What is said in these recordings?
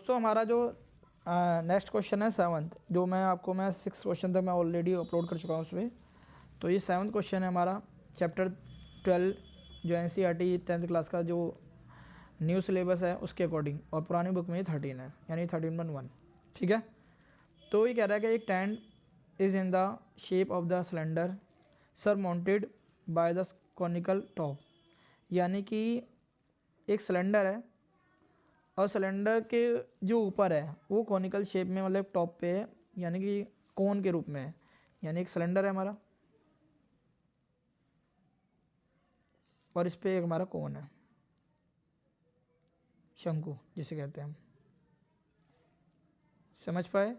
दोस्तों हमारा जो नेक्स्ट क्वेश्चन है सेवन्थ, जो मैं 6 क्वेश्चन तक मैं ऑलरेडी अपलोड कर चुका हूँ उसमें। तो ये सेवन्थ क्वेश्चन है हमारा चैप्टर 12 जो NCERT 10th क्लास का जो न्यू सिलेबस है उसके अकॉर्डिंग, और पुरानी बुक में ये 13 है, यानी 13.1। ठीक है, तो ये कह रहा है कि एक tent is in the shape of the cylinder surmounted by the conical top, यानी कि एक सिलेंडर है और सिलेंडर के जो ऊपर है वो कॉनिकल शेप में, मतलब टॉप पे है, यानी कि कोन के रूप में है। यानी एक सिलेंडर है हमारा और इस पे एक हमारा कोन है, शंकु जिसे कहते हैं हम। समझ पाए?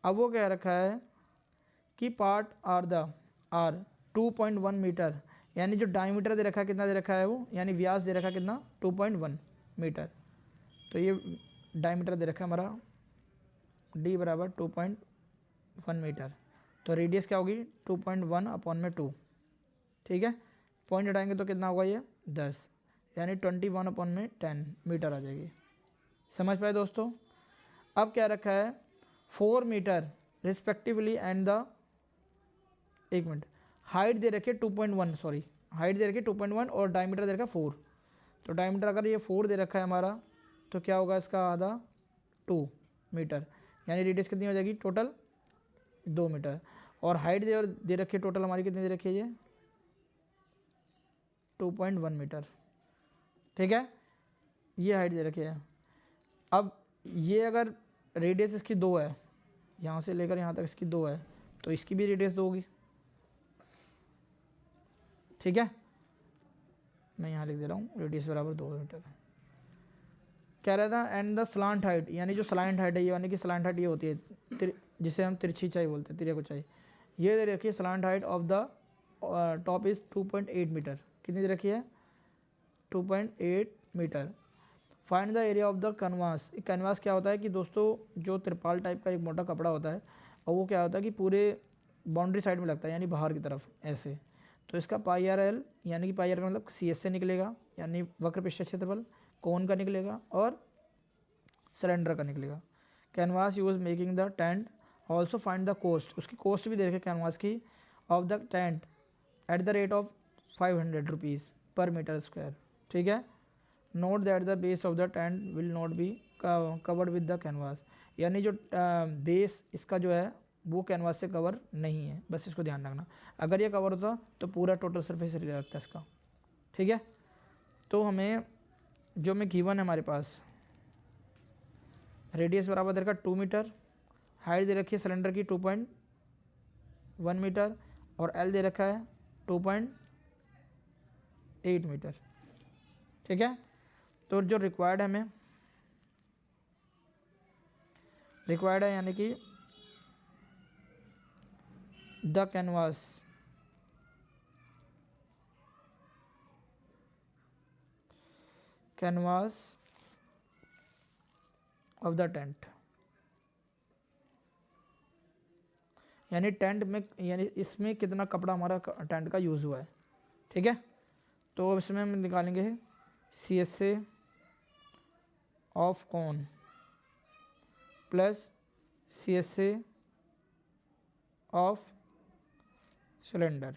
अब वो कह रखा है कि पार्ट आर 2.1 मीटर, यानी जो डायमीटर दे रखा है कितना दे रखा है वो, यानी व्यास दे रखा है कितना 2.1 मीटर। तो ये डायमीटर दे रखा है हमारा d बराबर 2.1 मीटर। तो रेडियस क्या होगी 2.1 अपॉन में 2। ठीक है, पॉइंट हटाएंगे तो कितना होगा ये 10, यानी 21 अपॉन में 10 मीटर आ जाएगी। समझ पाए दोस्तों? अब क्या रखा है 4 मीटर रिस्पेक्टिवली एंड द, एक मिनट, हाइट दे रखी है 2.1, सॉरी हाइट दे रखी है 2.1 और डायमीटर दे रखा है 4। तो डायमीटर अगर ये 4 दे रखा है हमारा तो क्या होगा इसका आधा 2 मीटर, यानी रेडियस कितनी हो जाएगी टोटल 2 मीटर। और हाइट दे रखी है टोटल हमारी कितनी दे रखी है ये 2.1 मीटर। ठीक है, ये हाइट दे रखी है। अब ये अगर रेडियस इसकी 2 है, यहाँ से लेकर यहाँ तक इसकी 2 है, तो इसकी भी रेडियस 2 होगी। ठीक है, मैं यहाँ लिख दे रहा हूँ रेडियस बराबर 2 मीटर। कह रहा था एंड द स्लांट हाइट, यानी जो स्लांट हाइट है, यानी कि स्लांट हाइट ये होती है जिसे हम तिरछी ऊंचाई बोलते हैं, तिरछी ऊंचाई। ये दे रखी है slant height of the top is 2.8 metre. कितनी दे रखी है 2.8 metre. Find the area of the canvas. Canvas क्या होता है कि दोस्तों जो तिरपाल टाइप का एक मोटा कपड़ा होता है, और वो क्या होता है कि पूरे बाउंड्री साइड में लगता है, यानी बाहर की तरफ ऐसे। तो इसका पाई आर एल, यानी कि पाई आर का मतलब CS से निकलेगा, यानी वक्र पृष्ठ क्षेत्रफल, कोन का निकलेगा और सिलेंडर का निकलेगा। Canvas use making the tent. Also find the cost, उसकी कोस्ट भी दे रखे कैनवास की, of the tent at the rate of 500 rupees per metre square. ठीक है, note that the base of the tent will not be covered with the canvas, यानी जो base इसका जो है वो कैनवास से कवर नहीं है, बस इसको ध्यान रखना। अगर ये कवर होता तो पूरा टोटल सरफेस एरिया लगता है इसका। ठीक है, तो हमें जो में गिवन है हमारे पास रेडियस बराबर दे रखा 2 मीटर, हाइट दे रखी है सिलेंडर की 2.1 मीटर, और एल दे रखा है 2.8 मीटर। ठीक है, तो जो रिक्वायर्ड है हमें रिक्वायर्ड है, यानी कि the canvas of the tent, यानी टेंट में, यानी इसमें कितना कपड़ा हमारा टेंट का यूज़ हुआ है। ठीक है, तो अब इसमें हम निकालेंगे CSA of cone plus CSA of cylinder.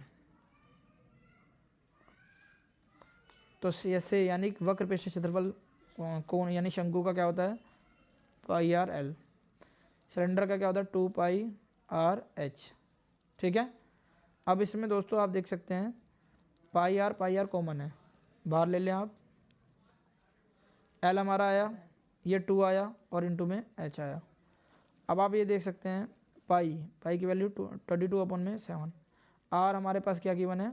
तो CSA यानी वक्र पृष्ठ क्षेत्रफल, कोन यानी शंकु का क्या होता है पाई आर एल, सिलेंडर का क्या होता है 2 पाई आर एच। ठीक है, अब इसमें दोस्तों आप देख सकते हैं पाई आर कॉमन है, बाहर ले लें आप। एल हमारा आया, ये 2 आया और इनटू में एच आया। अब आप ये देख सकते हैं पाई की वैल्यू 22 अपॉन में 7। आर हमारे पास क्या गिवन है,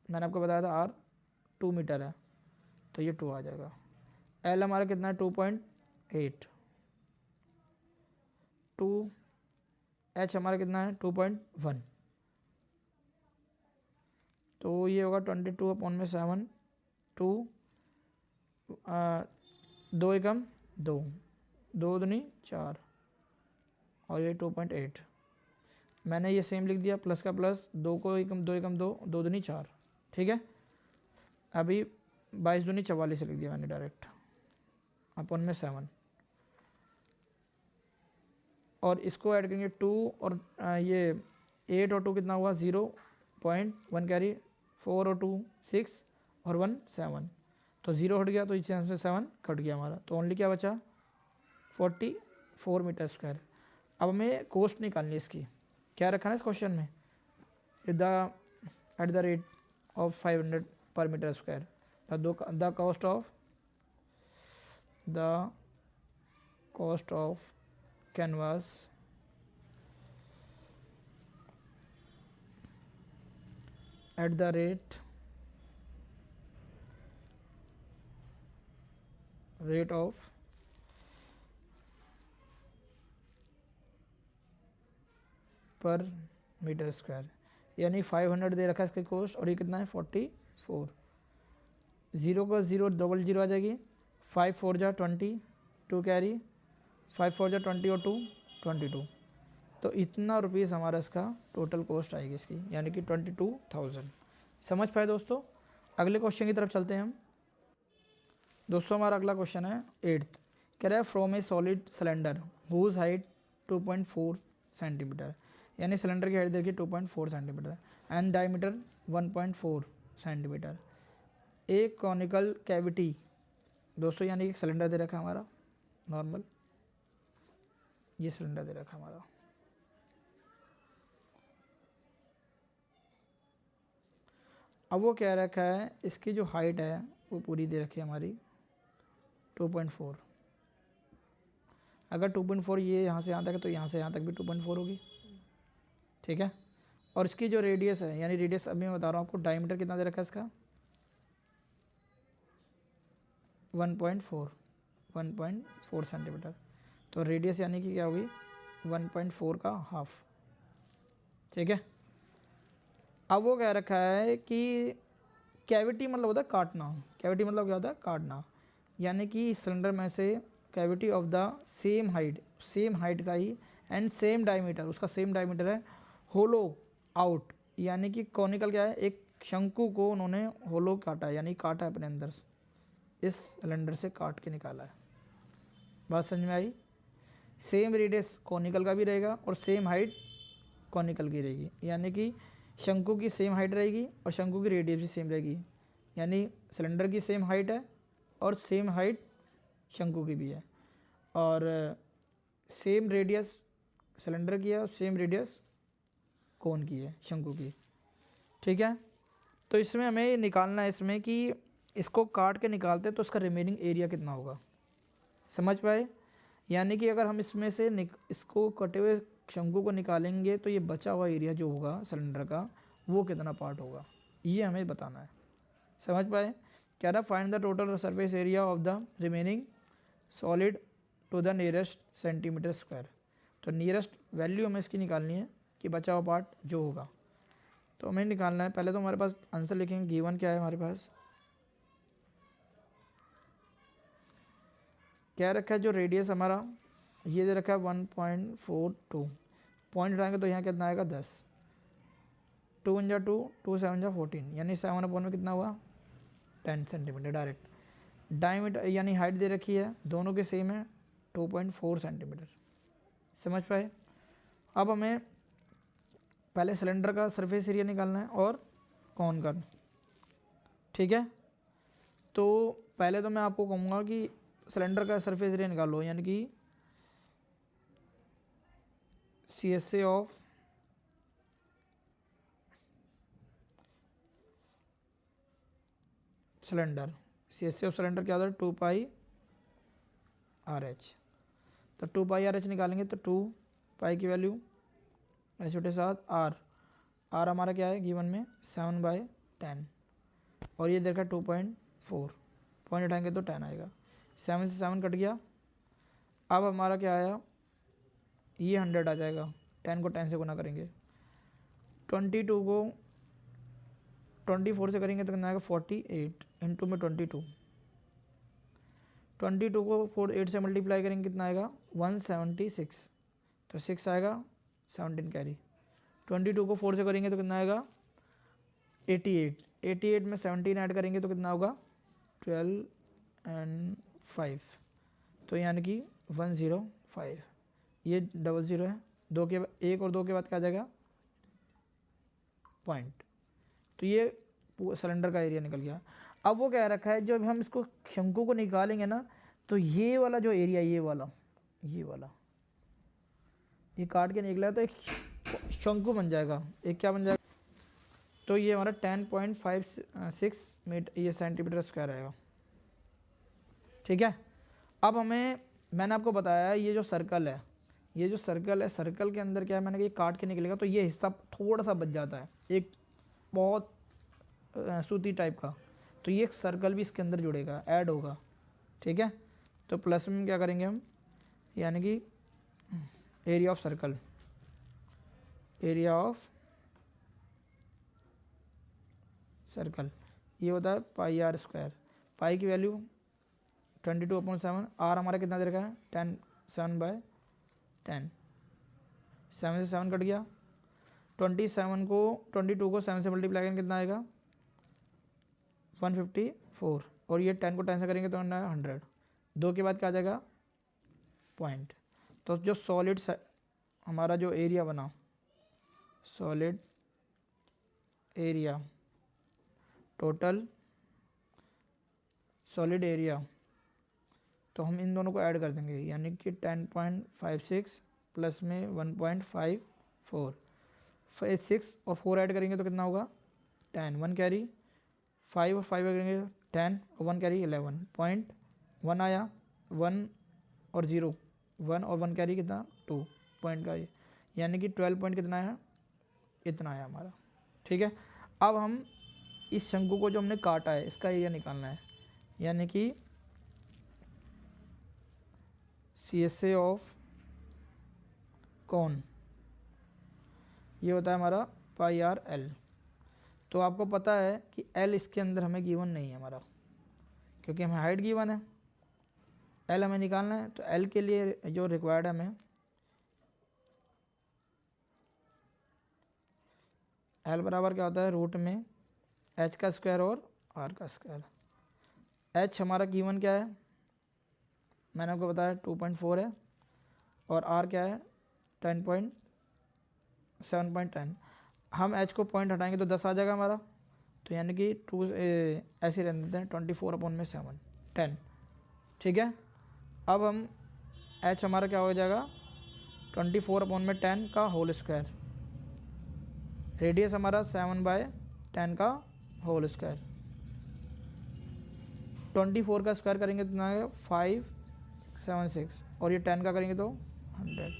मैंने आपको बताया था आर 2 मीटर है, तो ये 2 आ जाएगा। एल हमारा कितना है 2.8, 2, एच हमारा कितना है 2.1, तो ये होगा 22 अपॉन में 7, 2 2 एकम 2, 2 दूनी 4, और ये 2.8। मैंने ये सेम लिख दिया, प्लस का प्लस, 2 को एकम 2 एकम 2, 2 दूनी 4। ठीक है, अभी 22 दूनी 44 लिख दिया मैंने डायरेक्ट। अपन में 7 और इसको ऐड करेंगे 2 और ये 8 और 2 कितना हुआ 0.1 कैरी 4 और 2 6 और 1 7 तो 0 हट गया तो इस से 7 कट गया हमारा तो ओनली क्या बचा 44 मीटर स्क्वायर। अब हमें कोस्ट निकालनी है इसकी क्या रखा है इस क्वेश्चन में eight the rate of 500 per metre square the cost of canvas at the rate of per metre square यानी 500 दे रखा है इसका कॉस्ट और ये कितना है 44 0 का 0 डबल 0 आ जाएगी 5 4 जा 20 2 कैरी 5 4 जा 20 और 2 22 तो इतना रुपीज़ हमारा इसका टोटल कॉस्ट आएगी इसकी यानी कि 22,000। समझ पाए दोस्तों। अगले क्वेश्चन की तरफ चलते हैं हम दोस्तों। हमारा अगला क्वेश्चन है 8th कह रहा है from a solid cylinder whose height 2.4 centimetre यानी सिलेंडर की हाइट देखिए 2.4 centimetre and diameter 1.4 centimetre a conical cavity दोस्तों यानी एक सिलेंडर दे रखा है हमारा नॉर्मल ये सिलेंडर दे रखा हमारा अब वो क्या रखा है इसकी जो हाइट है वो पूरी दे रखी है हमारी 2.4 अगर 2.4 ये यहाँ से यहाँ तक है तो यहाँ से यहाँ तक भी 2.4 होगी ठीक है। और इसकी जो रेडियस है यानी रेडियस अभी मैं बता रहा हूँ आपको डायमीटर कितना दे रखा है इसका 1.4 सेंटीमीटर तो रेडियस यानी कि क्या होगी 1.4 का हाफ ठीक है। अब वो कह रखा है कि कैविटी मतलब होता है काटना कैविटी मतलब क्या होता है काटना यानी कि सिलेंडर में से cavity of the same height का ही एंड सेम डायमीटर उसका सेम डायमीटर है होलो आउट यानी कि कॉनिकल क्या है एक शंकु को उन्होंने होलो काटा है यानी काटा है अपने अंदर से इस सिलेंडर से काट के निकाला है। बात समझ में आई। सेम रेडियस कॉनिकल का भी रहेगा और सेम हाइट कॉनिकल की रहेगी यानी कि शंकु की सेम हाइट रहेगी और शंकु की रेडियस भी सेम रहेगी यानी सिलेंडर की सेम हाइट है और सेम हाइट शंकु की भी है और सेम रेडियस सिलेंडर की है और सेम रेडियस कोन की है शंकु की ठीक है। तो इसमें हमें निकालना है इसमें कि इसको काट के निकालते हैं तो उसका रिमेनिंग एरिया कितना होगा। समझ पाए यानी कि अगर हम इसमें से इसको कटे हुए शंकु को निकालेंगे तो ये बचा हुआ एरिया जो होगा सिलेंडर का वो कितना पार्ट होगा ये हमें बताना है। समझ पाए। क्या रहा find the total surface area of the remaining solid to the nearest centimetre square तो नियरेस्ट वैल्यू हमें इसकी निकालनी है कि बचा हुआ पार्ट जो होगा तो हमें निकालना है। पहले तो हमारे पास आंसर लिखेंगे गिवन क्या है हमारे पास क्या रखा है जो रेडियस हमारा ये दे रखा है 1.42 पॉइंट उठाएंगे तो यहाँ कितना आएगा 10 2 × 2 2 7 14 यानी 7 अपॉन में कितना हुआ 10 सेंटीमीटर डायरेक्ट। डायमीटर यानी हाइट दे रखी है दोनों के सेम है 2.4 सेंटीमीटर। समझ पाए। अब हमें पहले सिलेंडर का सरफेस एरिया निकालना है और कौन का ठीक है। तो पहले तो मैं आपको कहूँगा कि सिलेंडर का सरफेस एरिया निकालो यानी कि CSA of cylinder CSA of cylinder क्या होता है 2πRH तो 2πRH निकालेंगे तो 2π की वैल्यू ऐसे छोटे साथ R हमारा क्या है गिवन में 7/10 और ये देखा 2.4 पॉइंट उठाएंगे तो 10 आएगा 7 से 7 कट गया। अब हमारा क्या आया ये 100 आ जाएगा 10 को 10 से गुना करेंगे 22 को 24 से करेंगे तो कितना आएगा 48 इंटू में 22 को 8 से मल्टीप्लाई करेंगे कितना आएगा 176 तो 6 आएगा 17 कैरी 22 को 4 से करेंगे तो कितना आएगा 88 में 17 ऐड करेंगे तो कितना होगा 12 और 5 तो यानी कि 105, ये 00 है, 2 के 1 और 2 के बाद क्या आ जाएगा पॉइंट। तो ये सिलेंडर का एरिया निकल गया। अब वो कह रखा है जब हम इसको शंकु को निकालेंगे ना, तो ये वाला जो एरिया, ये वाला ये काट के निकला तो एक शंकु बन जाएगा। एक क्या बन जाएगा, तो ये हमारा 10.56 मीटर ये सेंटीमीटर स्क्वायर आएगा। ठीक है। अब हमें, मैंने आपको बताया ये जो सर्कल है, सर्कल के अंदर क्या है, मैंने कहा ये काट के निकलेगा तो ये हिस्सा थोड़ा सा बच जाता है, एक बहुत सूती टाइप का, तो ये एक सर्कल भी इसके अंदर जुड़ेगा, ऐड होगा। ठीक है। तो प्लस में क्या करेंगे हम, यानी कि एरिया ऑफ सर्कल, ये होता है पाई आर स्क्वायर। पाई की वैल्यू 22/7, आर हमारा कितना दे रखा है 10, 7/10, 7 से 7 कट गया, 22 को 7 से मल्टीप्लाई करेंगे कितना आएगा 154, और ये 10 को 10 से करेंगे तो 100, 2 के बाद क्या आ जाएगा पॉइंट। तो जो सॉलिड हमारा जो एरिया बना, solid area, total solid area, तो हम इन दोनों को ऐड कर देंगे, यानी कि 10.56 प्लस में 1.54, 6 और 4 ऐड करेंगे तो कितना होगा 10, 1 कैरी, 5 और 5 करेंगे 10 और 1 कैरी 11, पॉइंट 1 आया, 1 और 0, 1 और 1 कैरी कितना 2 पॉइंट का, यानी कि 12 पॉइंट कितना आया, इतना आया हमारा। ठीक है। अब हम इस शंकु को जो हमने काटा है इसका एरिया निकालना है, यानी कि CSA ऑफ कौन, ये होता है हमारा पाई आर एल। तो आपको पता है कि एल इसके अंदर हमें गिवन नहीं है हमारा, क्योंकि हमें हाइट गिवन है, एल हमें निकालना है। तो एल के लिए जो रिक्वायर्ड है हमें, एल बराबर क्या होता है रूट में एच का स्क्वायर और आर का स्क्वायर। एच हमारा गिवन क्या है, मैंने आपको बताया 2.4 है, और आर क्या है 7.10। हम एच को पॉइंट हटाएंगे तो 10 आ जाएगा हमारा, तो यानी कि 2 ऐसे रहने देते हैं 24/7 10। ठीक है। अब हम एच हमारा क्या हो जाएगा 24/10 का होल स्क्वायर, रेडियस हमारा 7/10 का होल स्क्वायर, 24 का स्क्वायर करेंगे तो कितना आएगा 576, और ये 10 का करेंगे तो 100,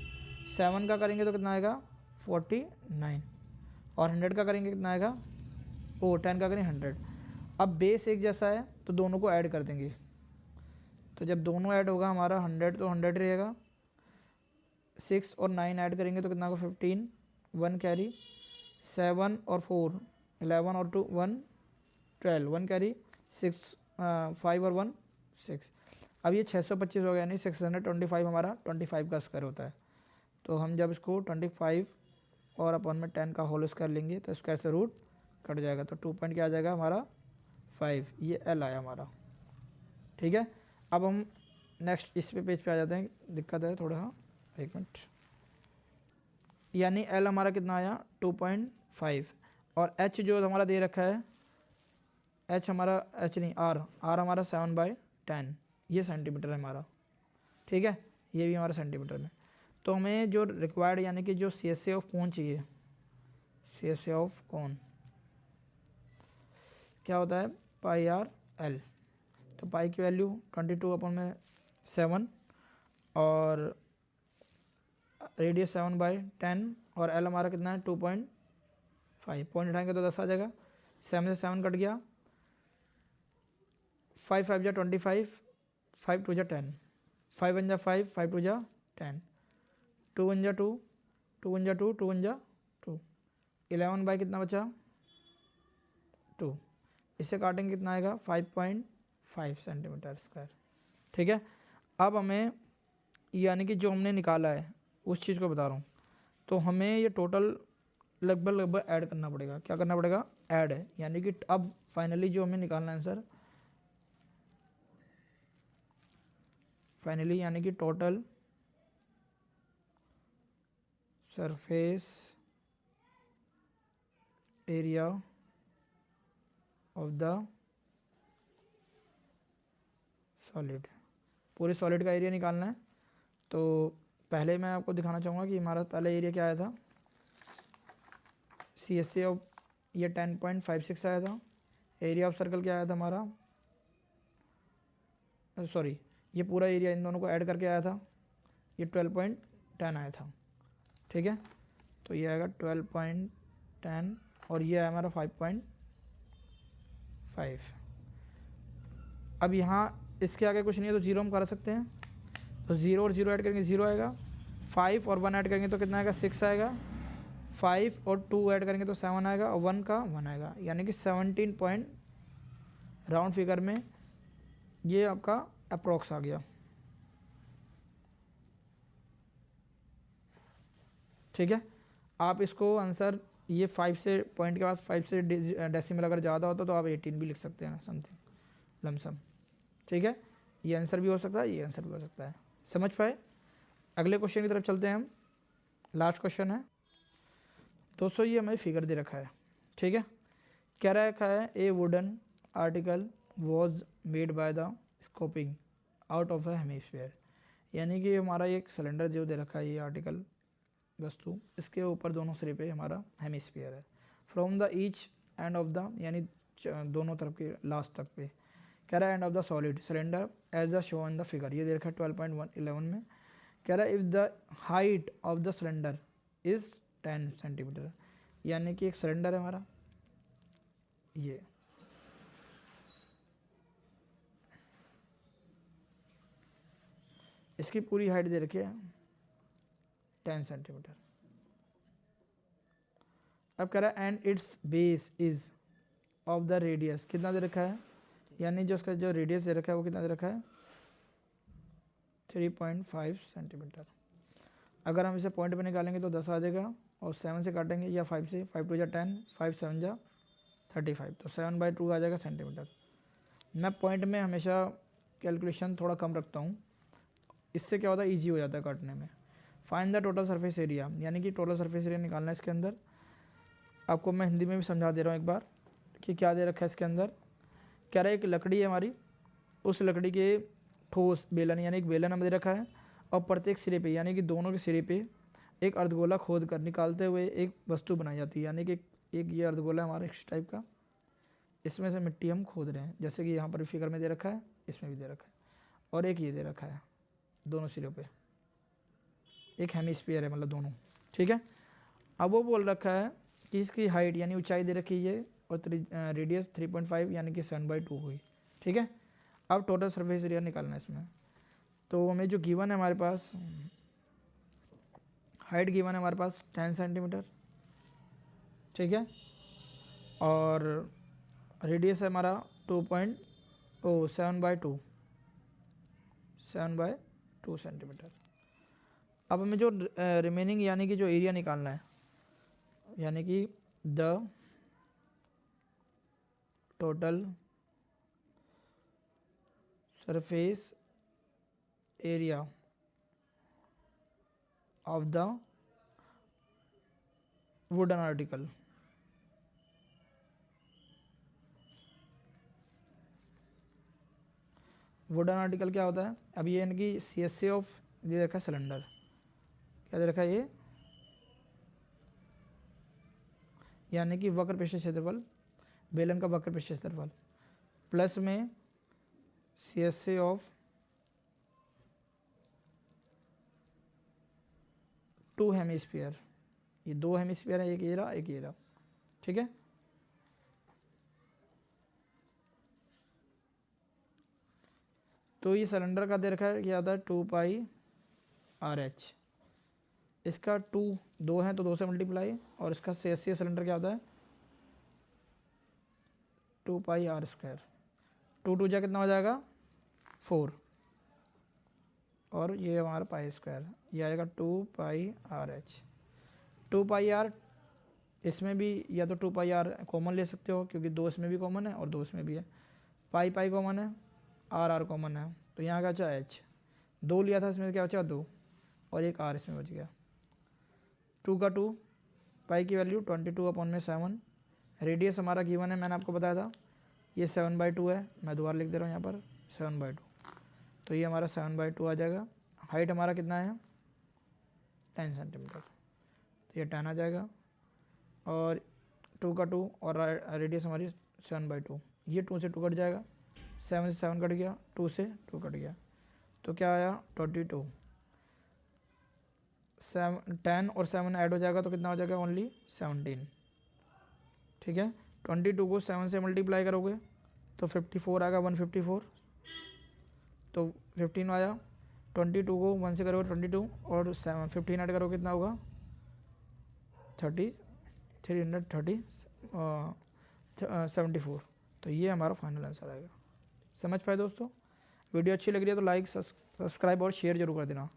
7 का करेंगे तो कितना आएगा 49, और 100 का करेंगे कितना आएगा 10 का करेंगे 100। अब बेस एक जैसा है तो दोनों को ऐड कर देंगे, तो जब दोनों ऐड होगा हमारा 100 तो 100 रहेगा, 6 और 9 ऐड करेंगे तो कितना होगा 15, 1 कैरी, 7 और 4 11 और 2 1 12, 1 कैरी, 6 5 और 1 6। अब ये 625 हो गया, यानी 625 हमारा 25 का स्क्वायर होता है। तो हम जब इसको 25 और अपन में 10 का होल स्क्वायर लेंगे तो स्क्वायर से रूट कट जाएगा, तो 2 पॉइंट क्या आ जाएगा हमारा 5, ये एल आया हमारा। ठीक है। अब हम नेक्स्ट इस पे पेज पे आ जाते हैं, दिक्कत है थोड़ा, एक मिनट। यानी एल हमारा कितना आया 2.5, और एच जो हमारा दे रखा है, एच हमारा आर हमारा 7/10, ये सेंटीमीटर है हमारा। ठीक है। ये भी हमारा सेंटीमीटर में। तो हमें जो रिक्वायर्ड यानी कि जो CSA ऑफ कौन चाहिए, CSA ऑफ कौन क्या होता है पाई आर एल। तो पाई की वैल्यू 22/7, और रेडियस 7/10, और एल हमारा कितना है 2.5, पॉइंट उठाएंगे तो 10 आ जाएगा, 7 से 7 कट गया, 5 5 जा 25, 5 2 जा 10, 5 1 जा 5, 5 2 जा 10, 2 1 जा 2, 2 1 जा 2, 2 1 जा 2, 11 बाई कितना बचा 2, इसे काटेंगे कितना आएगा 5.5 सेंटीमीटर स्क्वायर। ठीक है। अब हमें यानी कि जो हमने निकाला है उस चीज़ को बता रहा हूँ, तो हमें ये टोटल लगभग ऐड करना पड़ेगा। क्या करना पड़ेगा, ऐड है, यानी कि अब फाइनली जो हमें निकालना है आंसर फाइनली यानी कि total surface area of the solid, पूरे सॉलिड का एरिया निकालना है। तो पहले मैं आपको दिखाना चाहूँगा कि हमारा पहला एरिया क्या आया था, सी एस सी ऑफ ये 10.56 आया था। एरिया ऑफ सर्कल क्या आया था हमारा, सॉरी ये पूरा एरिया इन दोनों को ऐड करके आया था, ये 12.10 आया था। ठीक है, तो ये आएगा 12.10 और ये है हमारा 5.5। अब यहाँ इसके आगे कुछ नहीं है तो जीरो हम कर सकते हैं, तो ज़ीरो और ज़ीरो ऐड करेंगे ज़ीरो आएगा, 5 और 1 ऐड करेंगे तो कितना आएगा 6 आएगा, 5 और 2 ऐड करेंगे तो 7 आएगा और 1 का 1 आएगा, यानी कि 17 पॉइंट राउंड फिगर में ये आपका अप्रोक्स आ गया। ठीक है, आप इसको आंसर ये 5 से पॉइंट के बाद 5 से डेसिमल अगर ज़्यादा होता तो आप 18 भी लिख सकते हैं समथिंग लमसम। ठीक है, ये आंसर भी हो सकता है, ये आंसर भी हो सकता है। समझ पाए? अगले क्वेश्चन की तरफ चलते हैं हम। लास्ट क्वेश्चन है दोस्तों, ये हमें फिगर दे रखा है। ठीक है, क्या रखा है, ए wooden article was made by the scoping out of a hemisphere, यानी कि हमारा एक सिलेंडर जो दे रखा है, ये आर्टिकल वस्तु, इसके ऊपर दोनों सिरे पे हमारा हेमिस्फीयर है, from the each and of the, यानी दोनों तरफ के लास्ट तक पे, कह रहा है end of the solid cylinder as a show in the figure, ये दे रखा है 12.11 में। कह रहा है if the height of the cylinder is 10 centimetre, यानी कि एक सिलेंडर है हमारा, ये इसकी पूरी हाइट दे रखी है 10 सेंटीमीटर। अब कह रहा है and it's base is of the radius, कितना दे रखा है, यानी जो उसका जो रेडियस दे रखा है वो कितना दे रखा है 3.5 सेंटीमीटर। अगर हम इसे पॉइंट पे निकालेंगे तो 10 आ जाएगा और 7 से काटेंगे या 5 से, 5 2 जा 10, 5 7 जा 35, तो 7/2 आ जाएगा सेंटीमीटर। मैं पॉइंट में हमेशा कैलकुलेशन थोड़ा कम रखता हूँ, इससे क्या होता है ईजी हो जाता है काटने में। Find the total surface area, यानी कि टोटल सरफेस एरिया निकालना है इसके अंदर। आपको मैं हिंदी में भी समझा दे रहा हूँ एक बार कि क्या दे रखा है इसके अंदर। कह रहा है एक लकड़ी है हमारी, उस लकड़ी के ठोस बेलन, यानी एक बेलन हमें दे रखा है और प्रत्येक सिरे पे, यानी कि दोनों के सिरे पे एक अर्धगोला खोद कर निकालते हुए एक वस्तु बनाई जाती है, यानी कि एक ये अर्धगोला हमारा इस टाइप का, इसमें से मिट्टी हम खोद रहे हैं, जैसे कि यहाँ पर फिगर में दे रखा है, इसमें भी दे रखा है, और एक ये दे रखा है दोनों सिरों पे, एक हेमिस्फीयर है मतलब दोनों। ठीक है, अब वो बोल रखा है कि इसकी हाइट यानी ऊंचाई दे रखी है और रेडियस 3.5 यानी कि 7/2 हुई। ठीक है, अब टोटल सरफेस एरिया निकालना है इसमें। तो हमें जो गिवन है हमारे पास, हाइट गिवन है हमारे पास 10 सेंटीमीटर। ठीक है, और रेडियस है हमारा 7/2 सेंटीमीटर। अब हमें जो रिमेनिंग यानी कि जो एरिया निकालना है, यानी कि the total surface area of the wooden article, wooden article क्या होता है, अब ये यानी कि CSA ऑफ दे रखा है सिलेंडर, क्या दे रखा है ये, यानी कि वक्र पृष्ठ क्षेत्रफल, बेलन का वक्र पृष्ठ क्षेत्रफल, प्लस में CSA ऑफ 2 हेमिस्फीयर, ये 2 हेमिस्फीयर है, एक ये रहा एक ये रहा। ठीक है, तो ये सिलेंडर का दे रखा है क्या आता है 2πRh, इसका 2 है तो 2 से मल्टीप्लाई, और इसका CSA सिलेंडर क्या होता है 2πr², 2 2 जा कितना हो जाएगा 4, और ये हमारा π², ये आएगा 2πRh। 2πr इसमें भी या तो 2πr कॉमन ले सकते हो क्योंकि 2 इसमें भी कॉमन है और 2 इसमें भी है, पाई कॉमन है, आर कॉमन है, तो यहाँ का अच्छा h, 2 लिया था, इसमें क्या बचा 2, और एक r इसमें बच गया। 2 का 2, पाई की वैल्यू 22/7। रेडियस हमारा गिवन है, मैंने आपको बताया था, ये 7/2 है, मैं दोबारा लिख दे रहा हूँ यहाँ पर 7/2, तो ये हमारा 7/2 आ जाएगा। हाइट हमारा कितना है 10 सेंटीमीटर, तो ये 10 आ जाएगा, और 2 का 2 और रेडियस हमारी 7/2, ये 2 से 2 कट जाएगा, 7 से 7 कट गया, 2 से 2 कट गया, तो क्या आया 22। 10 और 7 ऐड हो जाएगा तो कितना हो जाएगा ओनली 17। ठीक है, 22 को 7 से मल्टीप्लाई करोगे तो 54 आएगा, 154, तो 15 आया। 22 को 1 से करोगे 22 और 15 ऐड करोगे कितना होगा 74। तो ये हमारा फाइनल आंसर आएगा। समझ पाए दोस्तों? वीडियो अच्छी लग रही है तो लाइक सब्सक्राइब और शेयर जरूर कर देना।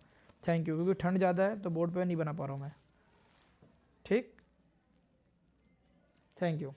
Thank you. क्योंकि ठंड ज़्यादा है तो बोर्ड पे नहीं बना पा रहा हूँ मैं। ठीक, थैंक यू।